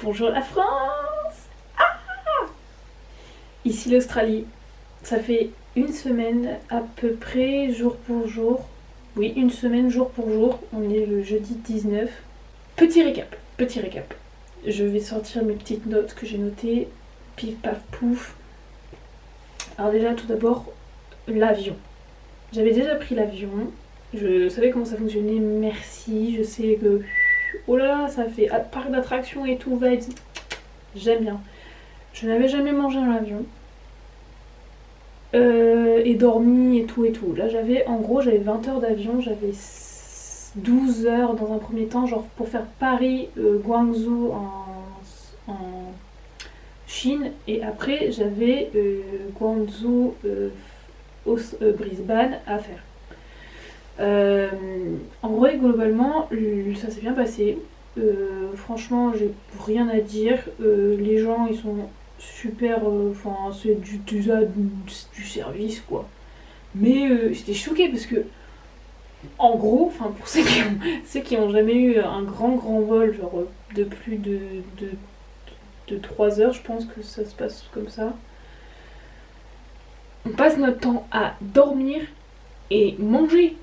Bonjour la France. Ici l'Australie. Ça fait une semaine à peu près, jour pour jour. Oui, une semaine, jour pour jour. On est le jeudi 19. Petit récap. Je vais sortir mes petites notes que j'ai notées. Pif paf pouf. Alors déjà, tout d'abord, l'avion. J'avais déjà pris l'avion. Je savais comment ça fonctionnait, merci. Je sais que... Oh là là, ça fait parc d'attractions et tout, vibes. J'aime bien. Je n'avais jamais mangé dans l'avion. Et dormi et tout et tout. Là j'avais 20 heures d'avion, j'avais 12 heures dans un premier temps, genre pour faire Paris-Guangzhou en Chine, et après j'avais Guangzhou-Brisbane à faire. En vrai, globalement, ça s'est bien passé. Franchement, j'ai rien à dire. Les gens, ils sont super. Enfin, c'est du service, quoi. Mais j'étais choquée parce que, en gros, pour ceux qui ont jamais eu un grand vol, genre de plus de 3 heures, je pense que ça se passe comme ça. On passe notre temps à dormir et manger.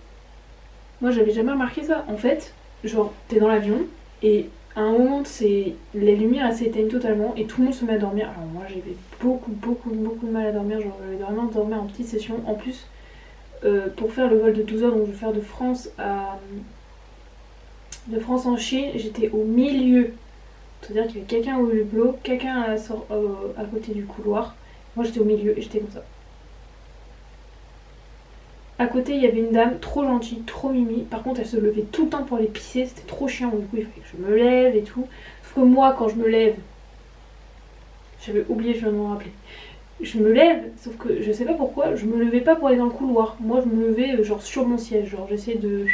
Moi, j'avais jamais remarqué ça. En fait, genre, t'es dans l'avion et à un moment, les lumières elles s'éteignent totalement et tout le monde se met à dormir. Alors, moi, j'avais beaucoup de mal à dormir. Genre, j'avais vraiment dormi en petite session. En plus, pour faire le vol de 12 heures, donc je vais faire de France en Chine, j'étais au milieu. C'est-à-dire qu'il y avait quelqu'un au hublot, quelqu'un à côté du couloir. Moi, j'étais au milieu et j'étais comme ça. À côté, il y avait une dame trop gentille, trop mimi. Par contre, elle se levait tout le temps pour aller pisser. C'était trop chiant. Du coup, il fallait que je me lève et tout. Sauf que moi, quand je me lève, j'avais oublié, je viens de me rappeler. Je me lève, sauf que je sais pas pourquoi, je me levais pas pour aller dans le couloir. Moi, je me levais genre sur mon siège. Genre, j'essayais de...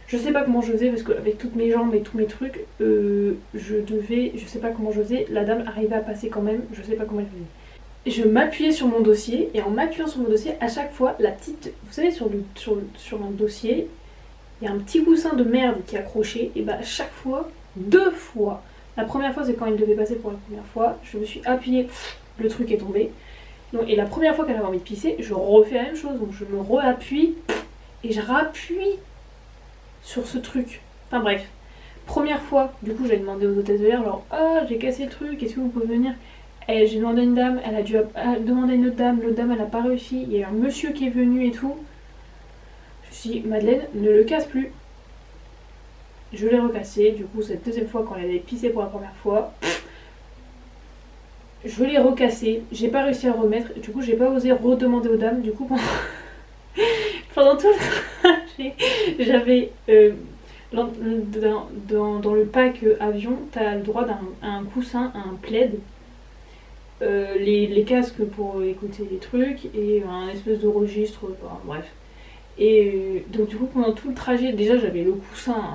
Je sais pas comment je faisais parce qu'avec toutes mes jambes et tous mes trucs, je sais pas comment je faisais. La dame arrivait à passer quand même. Je sais pas comment elle faisait. Je m'appuyais sur mon dossier, et en m'appuyant sur mon dossier, à chaque fois, vous savez, sur un dossier, il y a un petit coussin de merde qui est accroché, et bah à chaque fois, 2 fois. La première fois, c'est quand il devait passer pour la première fois, je me suis appuyée, le truc est tombé. Donc, et la première fois qu'elle avait envie de pisser, je refais la même chose, donc je me réappuie, et je rappuie sur ce truc. Enfin bref. Première fois, du coup, j'ai demandé aux hôtesses de l'air, genre, ah, j'ai cassé le truc, est-ce que vous pouvez venir? Et j'ai demandé à une dame, elle a dû demander à une autre dame, l'autre dame elle a pas réussi, il y a eu un monsieur qui est venu et tout. Je me suis dit, Madeleine, ne le casse plus. Je l'ai recassé, du coup cette deuxième fois quand elle avait pissé pour la première fois, je l'ai recassé, j'ai pas réussi à le remettre, du coup j'ai pas osé redemander aux dames, du coup pendant tout le trajet, j'avais dans le pack avion, t'as le droit à un coussin, à un plaid. Les casques pour écouter les trucs et un espèce de registre, bref. Et donc du coup pendant tout le trajet, déjà j'avais le coussin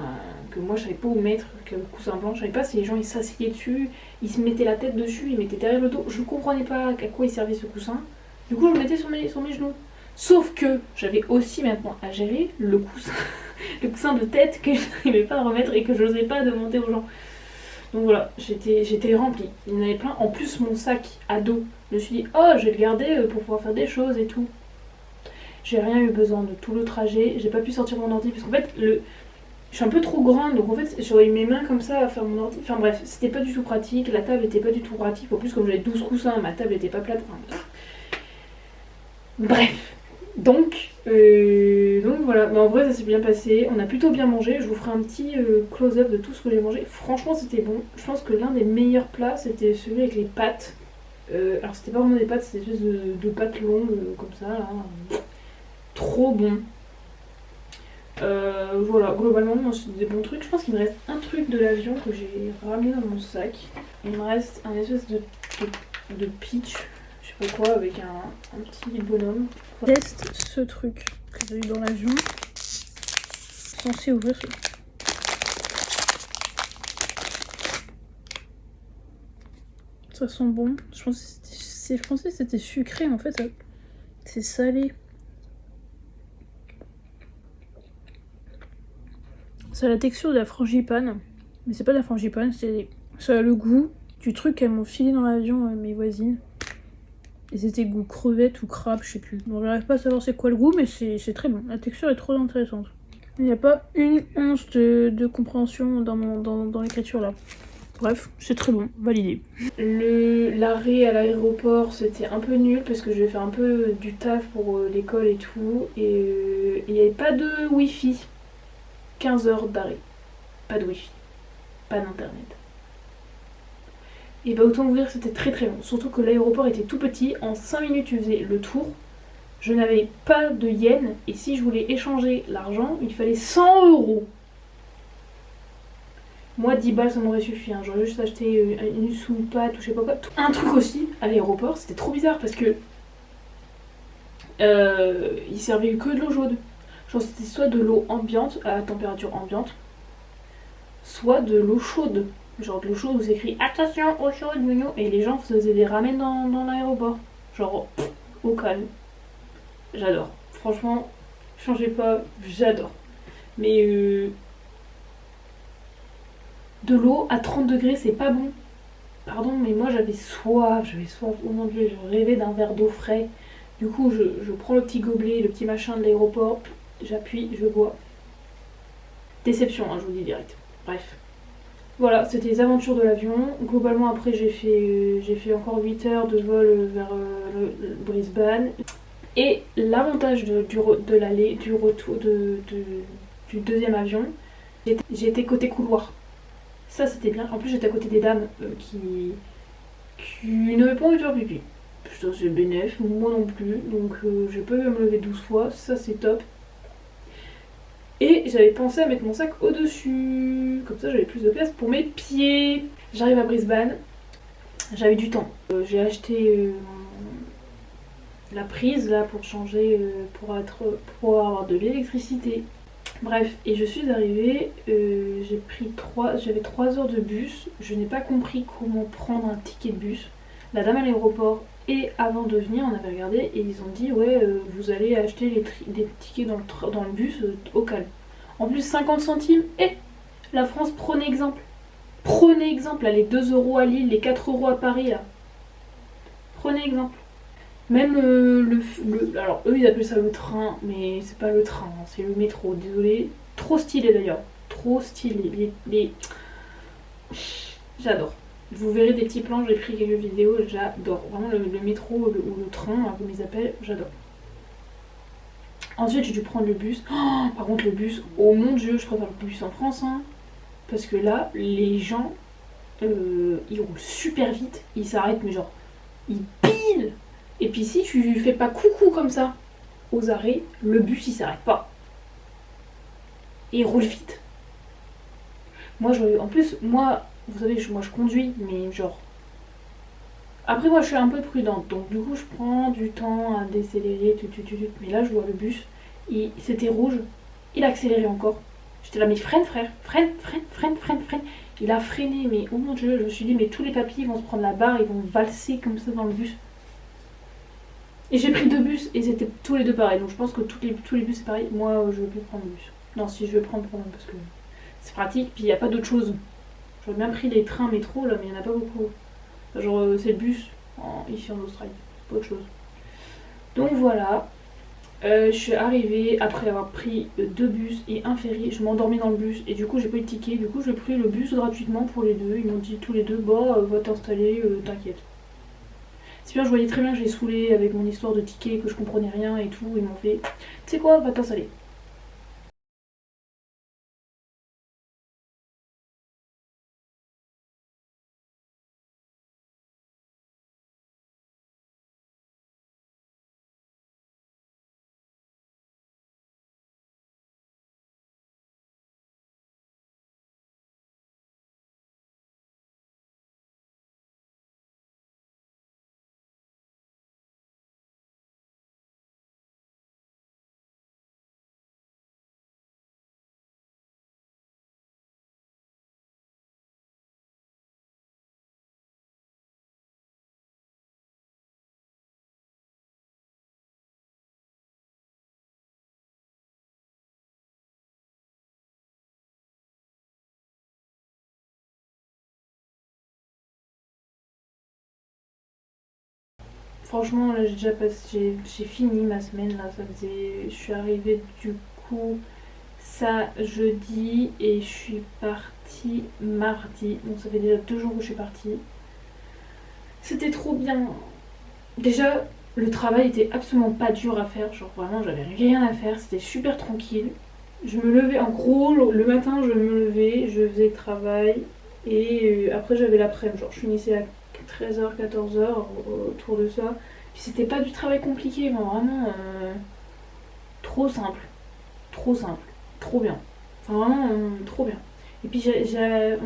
que moi je savais pas où mettre, que le coussin blanc, je savais pas si les gens ils s'asseyaient dessus, ils se mettaient la tête dessus, ils mettaient derrière le dos, je comprenais pas à quoi il servait ce coussin. Du coup je le mettais sur mes genoux. Sauf que j'avais aussi maintenant à gérer le coussin, le coussin de tête que je n'arrivais pas à remettre et que je n'osais pas demander aux gens. Donc voilà, j'étais remplie. Il y en avait plein. En plus, mon sac à dos, je me suis dit, oh, je vais le garder pour pouvoir faire des choses et tout. J'ai rien eu besoin de tout le trajet. J'ai pas pu sortir mon ordi parce qu'en fait, je suis un peu trop grande. Donc en fait, j'aurais eu mes mains comme ça à faire mon ordi. Enfin bref, c'était pas du tout pratique. La table était pas du tout pratique. En plus, comme j'avais 12 coussins, ma table était pas plate. Enfin, bref. Donc voilà, mais en vrai ça s'est bien passé, on a plutôt bien mangé, je vous ferai un petit close-up de tout ce que j'ai mangé, franchement c'était bon, je pense que l'un des meilleurs plats c'était celui avec les pâtes, alors c'était pas vraiment des pâtes, c'était une espèce de pâtes longues comme ça, là. Trop bon. Voilà, globalement c'est des bons trucs, je pense qu'il me reste un truc de l'avion que j'ai ramené dans mon sac, il me reste un espèce de pitch, je sais pas quoi, avec un petit bonhomme. Teste ce truc que j'ai eu dans l'avion. Censé ouvrir ce... Ça sent bon. Je pensais que c'était sucré, mais en fait c'est salé. Ça a la texture de la frangipane. Mais c'est pas de la frangipane, c'est Ça a le goût du truc qu'elles m'ont filé dans l'avion, mes voisines. Et c'était goût crevette ou crabe, je sais plus. Bon, j'arrive pas à savoir c'est quoi le goût, mais c'est très bon. La texture est trop intéressante. Il n'y a pas une once de compréhension dans l'écriture là. Bref, c'est très bon, validé. L'arrêt à l'aéroport, c'était un peu nul parce que je vais faire un peu du taf pour l'école et tout. Et il n'y avait pas de wifi. 15 heures d'arrêt. Pas de wifi. Pas d'internet. Et bah autant vous dire que c'était très très long. Surtout que l'aéroport était tout petit. En 5 minutes, tu faisais le tour. Je n'avais pas de yens. Et si je voulais échanger l'argent, il fallait 100 euros. Moi, 10 balles, ça m'aurait suffi. Hein. J'aurais juste acheté une soupate ou je sais pas quoi. Un truc aussi, à l'aéroport, c'était trop bizarre parce que ils servaient que de l'eau chaude. Genre, c'était soit de l'eau ambiante, à température ambiante, soit de l'eau chaude. Genre, de l'eau chaude où c'est écrit attention, eau chaude, nounou. Et les gens faisaient des ramen dans l'aéroport. Genre, au calme. J'adore. Franchement, changez pas, j'adore. Mais de l'eau à 30 degrés, c'est pas bon. Pardon, mais moi j'avais soif, oh mon dieu, je rêvais d'un verre d'eau frais. Du coup, je prends le petit gobelet, le petit machin de l'aéroport, j'appuie, je bois. Déception, hein, je vous dis direct. Bref. Voilà, c'était les aventures de l'avion. Globalement, après, j'ai fait encore 8 heures de vol vers Brisbane. Et l'avantage de l'aller, du retour du deuxième avion, j'étais côté couloir. Ça, c'était bien. En plus, j'étais à côté des dames qui n'avaient pas envie de faire pipi. Putain, c'est bénef, moi non plus. Donc, j'ai pas eu à me lever 12 fois. Ça, c'est top. Et j'avais pensé à mettre mon sac au-dessus. Comme ça, j'avais plus de place pour mes pieds. J'arrive à Brisbane. J'avais du temps. J'ai acheté la prise là pour changer, pour avoir de l'électricité. Bref, et je suis arrivée, j'avais 3 heures de bus, je n'ai pas compris comment prendre un ticket de bus. La dame à l'aéroport et avant de venir, on avait regardé et ils ont dit ouais, vous allez acheter des tickets dans le bus au calme. En plus 50 centimes, et la France, prenez exemple. Prenez exemple, là, les 2 euros à Lille, les 4 euros à Paris, là. Prenez exemple. Même alors eux ils appellent ça le train, mais c'est pas le train, hein, c'est le métro, désolé. Trop stylé d'ailleurs, trop stylé. J'adore. Vous verrez des petits plans, j'ai pris quelques vidéos, j'adore. Vraiment le métro ou le train, comme ils appellent, j'adore. Ensuite j'ai dû prendre le bus. Oh, par contre le bus, oh mon dieu, je préfère le bus en France, hein. Parce que là, les gens, ils roulent super vite, ils s'arrêtent, mais genre, ils pilent. Et puis si tu fais pas coucou comme ça aux arrêts, le bus il s'arrête pas. Et il roule vite. En plus, moi, vous savez, moi je conduis, mais genre. Après, moi je suis un peu prudente, donc du coup je prends du temps à décélérer, mais là je vois le bus, c'était rouge, il a accéléré encore. J'étais là, mais freine frère, freine. Il a freiné, mais oh mon dieu, je me suis dit, mais tous les papiers vont se prendre la barre, ils vont valser comme ça dans le bus. Et j'ai pris 2 bus et c'était tous les deux pareils. Donc je pense que tous les bus c'est pareil. Moi je vais plus prendre le bus. Non, si je vais prendre parce que c'est pratique. Puis il n'y a pas d'autre chose. J'aurais bien pris les trains métro là, mais il n'y en a pas beaucoup. Genre c'est le bus ici en Australie. Pas autre chose. Donc voilà. Je suis arrivée après avoir pris 2 bus et un ferry. Je m'endormis dans le bus et du coup j'ai pas eu de ticket. Du coup j'ai pris le bus gratuitement pour les deux. Ils m'ont dit tous les deux, bah va t'installer, t'inquiète. C'est bien, je voyais très bien que j'ai saoulé avec mon histoire de ticket, que je comprenais rien et tout. Ils m'ont fait, tu sais quoi, va t'installer. Franchement, là, j'ai fini ma semaine, là, je suis arrivée du coup ça jeudi et je suis partie mardi. Donc ça fait déjà 2 jours que je suis partie. C'était trop bien. Déjà, le travail était absolument pas dur à faire. Genre vraiment, j'avais rien à faire. C'était super tranquille. Je me levais, en gros, le matin, je me levais, je faisais le travail. Et après, j'avais l'après-midi. Genre, je finissais à 13h, 14h autour de ça. Puis c'était pas du travail compliqué, mais vraiment trop simple. Trop simple. Trop bien. Enfin, vraiment, trop bien. Et puis,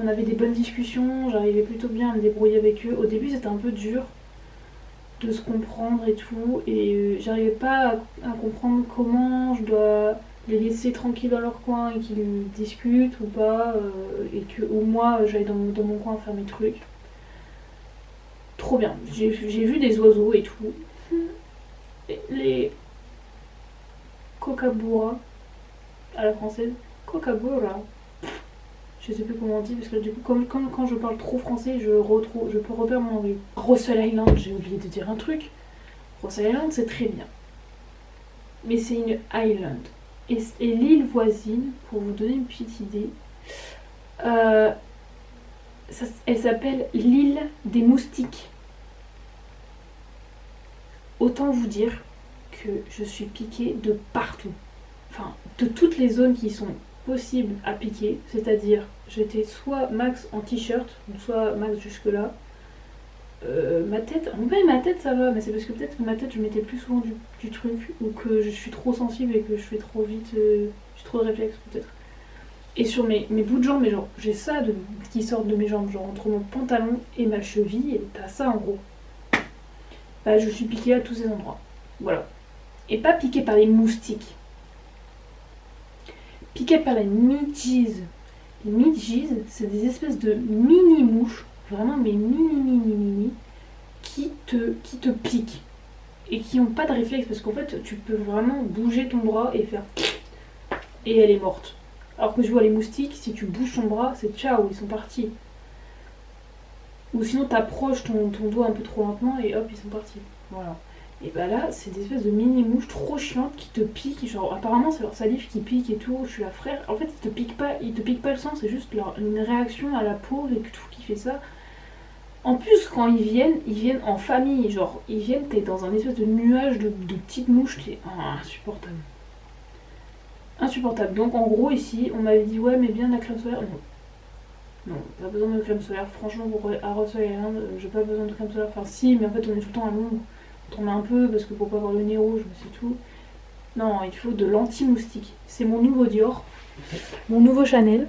on avait des bonnes discussions. J'arrivais plutôt bien à me débrouiller avec eux. Au début, c'était un peu dur de se comprendre et tout, et j'arrivais pas à comprendre comment je dois les laisser tranquilles dans leur coin et qu'ils discutent ou pas, et que ou moi j'aille dans mon coin faire mes trucs. Trop bien. J'ai vu des oiseaux et tout. Les kookaburras à la française. Kookaburra. Je sais plus comment on dit parce que du coup, comme quand je parle trop français, je peux repère mon anglais. Russell Island, j'ai oublié de dire un truc. Russell Island, c'est très bien. Mais c'est une island. Et l'île voisine, pour vous donner une petite idée, elle s'appelle l'île des moustiques. Autant vous dire que je suis piquée de partout. Enfin, de toutes les zones qui sont possibles à piquer, c'est-à-dire j'étais soit max en t-shirt, soit max jusque là. Ma tête, ma tête ça va, mais c'est parce que peut-être que ma tête je mettais plus souvent du truc, ou que je suis trop sensible et que je fais trop vite, j'ai trop de réflexes peut-être. Et sur mes bouts de jambes, mais genre j'ai ça qui sort de mes jambes, genre entre mon pantalon et ma cheville, et t'as ça en gros. Bah je suis piquée à tous ces endroits, voilà. Et pas piquée par les moustiques, piquée par les midges. Les midges, c'est des espèces de mini mouches, vraiment mais mini, qui te piquent et qui n'ont pas de réflexe, parce qu'en fait tu peux vraiment bouger ton bras et faire et elle est morte. Alors que je vois les moustiques, si tu bouges ton bras, c'est ciao, ils sont partis. Ou sinon t'approches ton doigt un peu trop lentement et hop, ils sont partis. Voilà. Et bah là, c'est des espèces de mini mouches trop chiantes qui te piquent. Genre, apparemment, c'est leur salive qui pique et tout. Je suis la frère. En fait, ils te piquent pas le sang, c'est juste une réaction à la peau et tout qui fait ça. En plus, quand ils viennent en famille. Genre, ils viennent, t'es dans un espèce de nuage de petites mouches qui est insupportable. Insupportable. Donc, en gros, ici, on m'avait dit, ouais, mais bien la crème solaire. Non, pas besoin de crème solaire. Franchement, à Russell Island, j'ai pas besoin de crème solaire. Enfin, si, mais en fait, on est tout le temps à l'ombre. On tourne un peu parce que pour pas avoir le nez rouge, mais c'est tout. Non, il faut de l'anti-moustique. C'est mon nouveau Dior. Mon nouveau Chanel.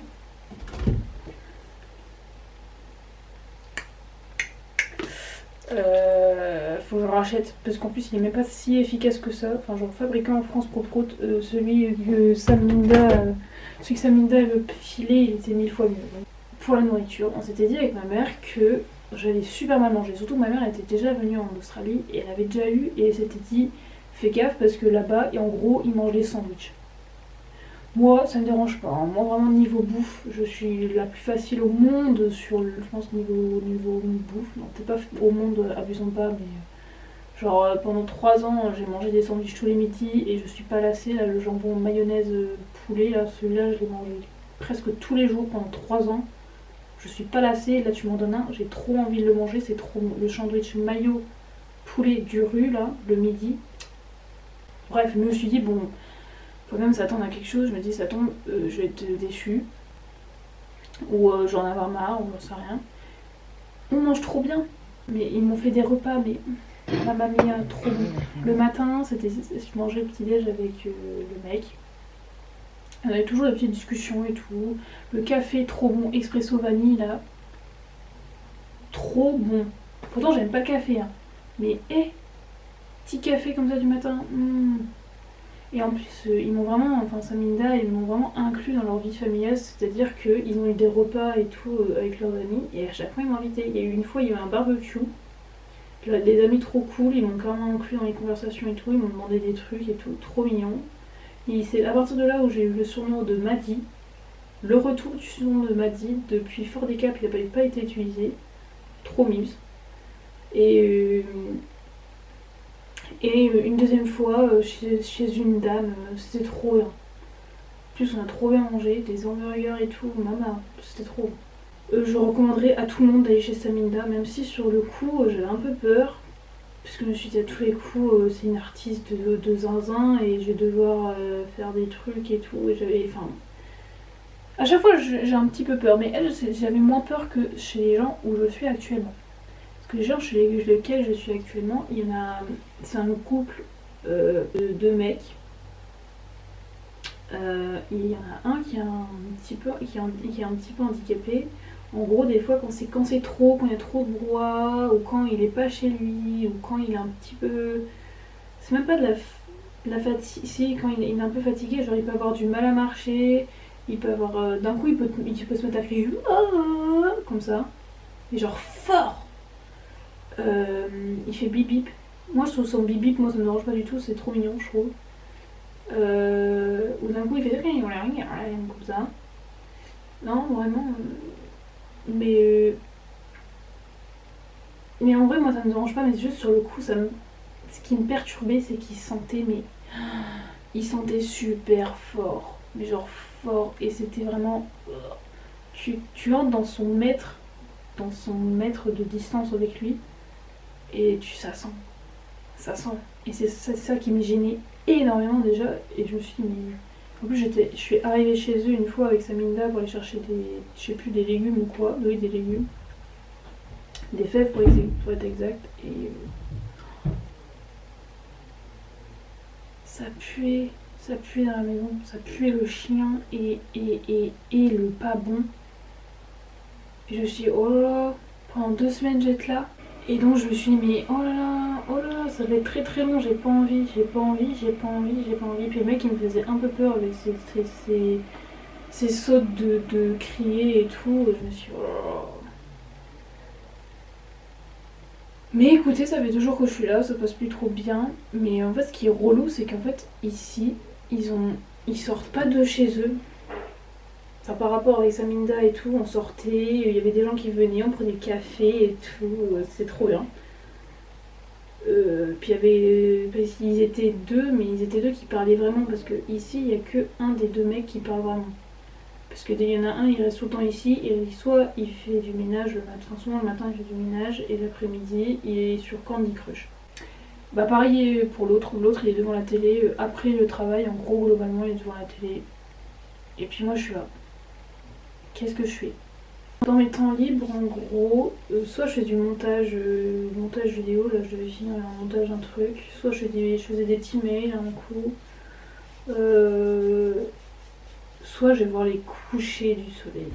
Faut que je rachète parce qu'en plus il est même pas si efficace que ça. Enfin, genre fabriqué en France propre, celui que Sam Linda, celui que Sam Linda veut filer, il était 1000 fois mieux. Donc, pour la nourriture, on s'était dit avec ma mère que j'allais super mal manger. Surtout que ma mère était déjà venue en Australie et elle avait déjà eu, et elle s'était dit fais gaffe parce que là-bas, et en gros, ils mangent des sandwichs. Moi, ça me dérange pas. Hein. Moi, vraiment, niveau bouffe, je suis la plus facile au monde sur, je pense, niveau bouffe. Non, peut-être pas au monde, abusons pas, mais genre pendant 3 ans, j'ai mangé des sandwichs tous les midis et je suis pas lassée. Là, le jambon mayonnaise poulet, là, celui-là, je l'ai mangé presque tous les jours pendant 3 ans. Je suis pas lassée. Là, tu m'en donnes un, j'ai trop envie de le manger. C'est trop bon. Le sandwich mayo poulet du rue, là, le midi. Bref, je me suis dit, bon, faut même s'attendre à quelque chose. Je me dis, ça tombe, je vais être déçue. Ou j'en avoir marre, ou j'en sais rien. On mange trop bien. Mais ils m'ont fait des repas, mais mamma mia, trop bon. Le matin, je mangeais le petit-déj avec le mec. On avait toujours des petites discussions et tout. Le café, trop bon. Expresso vanille, là. Trop bon. Pourtant, j'aime pas le café, hein. Mais, petit café comme ça du matin. Et en plus, ils m'ont vraiment, enfin Saminda, ils m'ont vraiment inclus dans leur vie familiale, c'est-à-dire qu'ils ont eu des repas et tout avec leurs amis, et à chaque fois ils m'ont invité. Il y a eu une fois, il y a eu un barbecue, des amis trop cool, ils m'ont carrément inclus dans les conversations et tout, ils m'ont demandé des trucs et tout, trop mignon. Et c'est à partir de là où j'ai eu le surnom de Maddy, le retour du surnom de Maddy, depuis Fort des Caps, il n'a pas été utilisé, trop mimes. Et Et une deuxième fois chez une dame, c'était trop bien. En plus on a trop bien mangé, des hamburgers et tout, maman, c'était trop bon. Je recommanderais à tout le monde d'aller chez Saminda, même si sur le coup j'avais un peu peur. Parce que je me suis dit à tous les coups, c'est une artiste de zinzin et je vais devoir faire des trucs et tout. Et j'avais, enfin, à chaque fois j'ai un petit peu peur, mais elle, j'avais moins peur que chez les gens où je suis actuellement. Parce que les gens chez lesquels je suis actuellement, il y en a, c'est un couple de deux mecs. Il y en a un qui est un petit peu, qui est un petit peu handicapé. En gros, des fois, quand c'est trop, quand il y a trop de brouhaha, ou quand il est pas chez lui, ou quand il est un petit peu. C'est même pas de la fatigue. Si, quand il est un peu fatigué, genre il peut avoir du mal à marcher, il peut avoir. D'un coup, il peut se mettre à crier comme ça, et genre fort. Il fait bip bip. Moi, je trouve son bip bip, moi ça me dérange pas du tout, c'est trop mignon, je trouve. Ou d'un coup, il fait comme ça. Non, vraiment. Mais mais en vrai, moi, ça me dérange pas, mais juste sur le coup, ce qui me perturbait, c'est qu'il sentait, mais il sentait super fort, mais genre fort, et c'était vraiment. Tu entres dans son mètre de distance avec lui, et ça sent. Et c'est ça qui me gênait énormément déjà, et je me suis dit, mais. En plus, je suis arrivée chez eux une fois avec Saminda pour aller chercher je sais plus, des légumes ou quoi, oui, des légumes. Des fèves pour être exact, et ça puait dans la maison, ça puait le chien et le pas bon. Et je me suis dit, oh là là, pendant 2 semaines j'étais là. Et donc je me suis dit, mais oh là là, ça va être très très long, j'ai pas envie. Puis le mec il me faisait un peu peur avec ses sautes de crier et tout. Et je me suis dit, oh là là. Mais écoutez, ça fait toujours que je suis là, ça passe plus trop bien. Mais en fait, ce qui est relou, c'est qu'en fait, ici, ils sortent pas de chez eux. Enfin, par rapport avec Saminda et tout, on sortait, il y avait des gens qui venaient, on prenait le café et tout, c'était trop bien. Puis ils étaient deux, mais ils étaient deux qui parlaient vraiment, parce que ici, il n'y a que un des deux mecs qui parle vraiment. Parce qu'il y en a un, il reste tout le temps ici, et soit il fait du ménage le matin, enfin souvent le matin il fait du ménage, et l'après-midi il est sur Candy Crush. Bah pareil pour l'autre, il est devant la télé, après le travail, en gros globalement il est devant la télé. Et puis moi je suis là. Qu'est-ce que je fais? Dans mes temps libres en gros, soit je fais du montage vidéo, là je devais finir un montage d'un truc, soit je faisais des petits mails un coup. Soit je vais voir les couchers du soleil.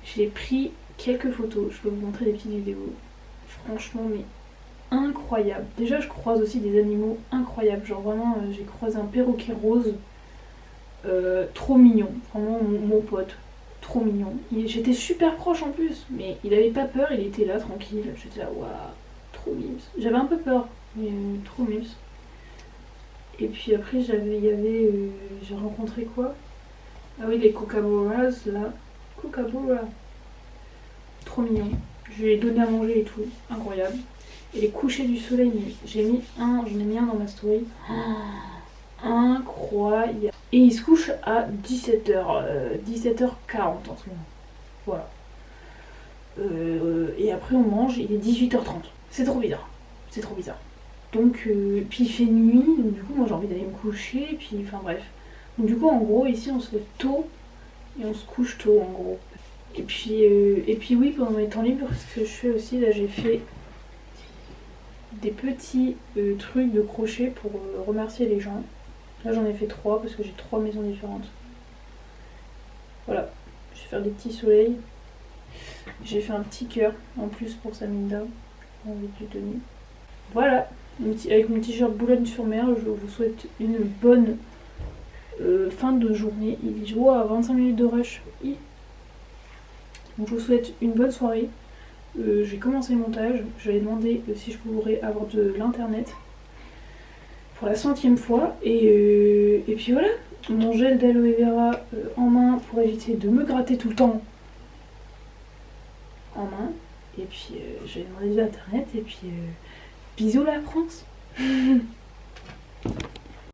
J'ai pris quelques photos, je peux vous montrer des petites vidéos. Franchement, mais incroyable. Déjà, je croise aussi des animaux incroyables. Genre vraiment, j'ai croisé un perroquet rose, trop mignon. Vraiment, mon pote, trop mignon. J'étais super proche en plus, mais il avait pas peur, il était là tranquille. J'étais là, waouh, trop mimes. J'avais un peu peur, mais trop mimes. Et puis après, j'ai rencontré quoi? Ah oui, les kookaburras, là. Kookaburra. Trop mignon. Je lui ai donné à manger et tout. Incroyable. Et les couchers du soleil, j'en ai mis un dans ma story. Oh, incroyable. Et il se couche à 17h40 en ce moment. Voilà. Et après on mange, il est 18h30. C'est trop bizarre. C'est trop bizarre. Donc, puis il fait nuit, donc du coup moi j'ai envie d'aller me coucher, puis enfin bref. Donc du coup en gros ici on se lève tôt et on se couche tôt en gros. Et puis oui, pendant mes temps libres, ce que je fais aussi, là j'ai fait des petits trucs de crochet pour remercier les gens. Là j'en ai fait 3 parce que j'ai 3 maisons différentes. Voilà, je vais faire des petits soleils. J'ai fait un petit cœur en plus pour Saminda, avec du tenue. Voilà, avec mon t-shirt Boulogne-sur-Mer, je vous souhaite une bonne fin de journée. Il joue à 25 minutes de rush. Donc je vous souhaite une bonne soirée. J'ai commencé le montage. J'avais demandé si je pourrais avoir de l'internet pour la 100e fois. Et puis voilà, mon gel d'aloe vera en main pour éviter de me gratter tout le temps en main. Et puis j'avais demandé de l'internet. Bisous la France.